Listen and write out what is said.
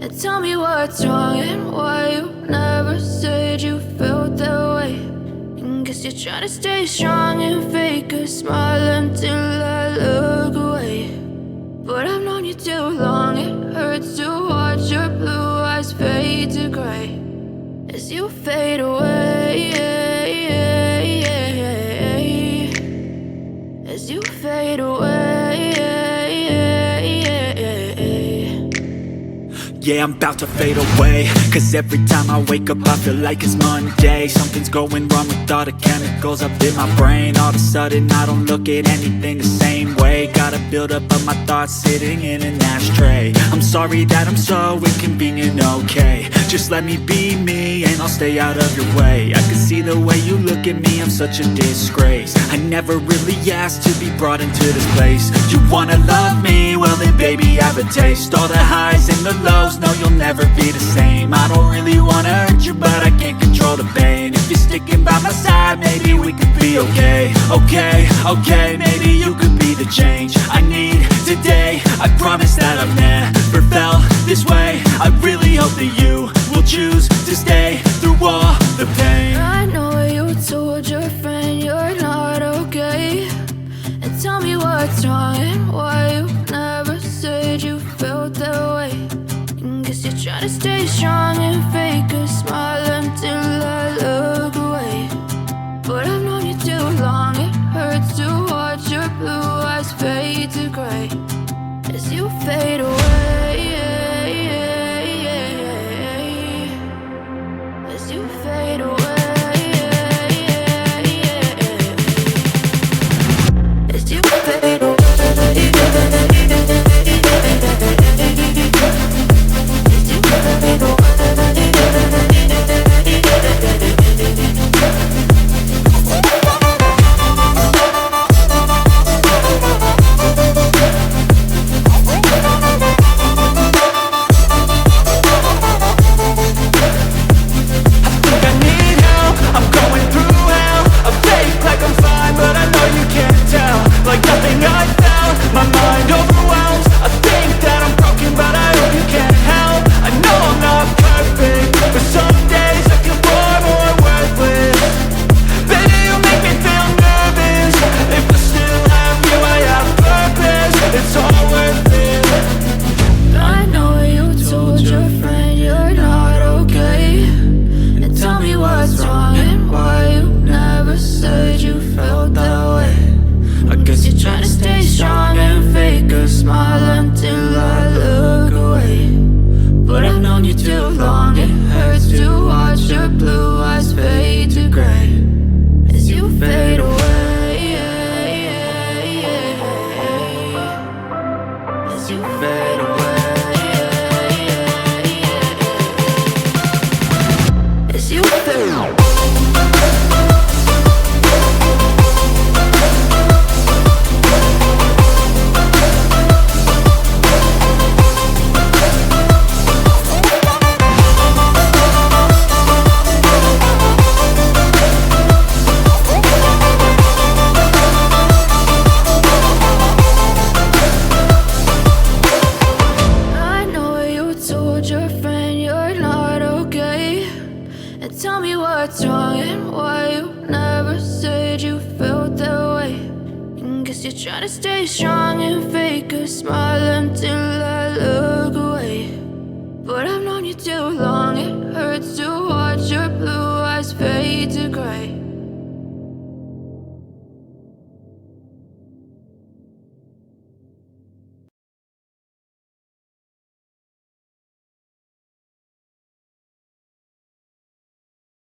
Tell me what's wrong and why you never said you felt that way. And guess you're trying to stay strong and fake a smile until I look away. But I've known you too long, it hurts to watch your blue eyes fade to gray as you fade away, as you fade away. Yeah, I'm about to fade away, cause every time I wake up I feel like it's Monday. Something's going wrong with all the chemicals up in my brain. All of a sudden I don't look at anything the same way. Got a build up of my thoughts sitting in an ashtray. I'm sorry that I'm so inconvenient, okay. Just let me be me and I'll stay out of your way. I can see the way you look at me, I'm such a disgrace. I never really asked to be brought into this place. You wanna love me? Well then baby have a taste. All the highs and the lows, no, you'll never be the same. I don't really wanna hurt you, but I can't control the pain. If you're sticking by my side, maybe we could be okay. Okay, maybe you could be the change I need today. I promise that I've never felt this way. I really hope that you will choose to stay through all the pain. I know you told your friend you're not okay. And tell me what's wrong and why you never said you felt that way. Guess you're trying to stay strong and fake a smile until I look away. But I've known you too long, it hurts to watch your blue eyes fade to gray as you fade away, as you fade away, as you fade away. Tell me what's wrong and why you never said you felt that way. And guess you're trying to stay strong and fake a smile until I look away. But I've known you too long, it hurts to watch your blue eyes fade to gray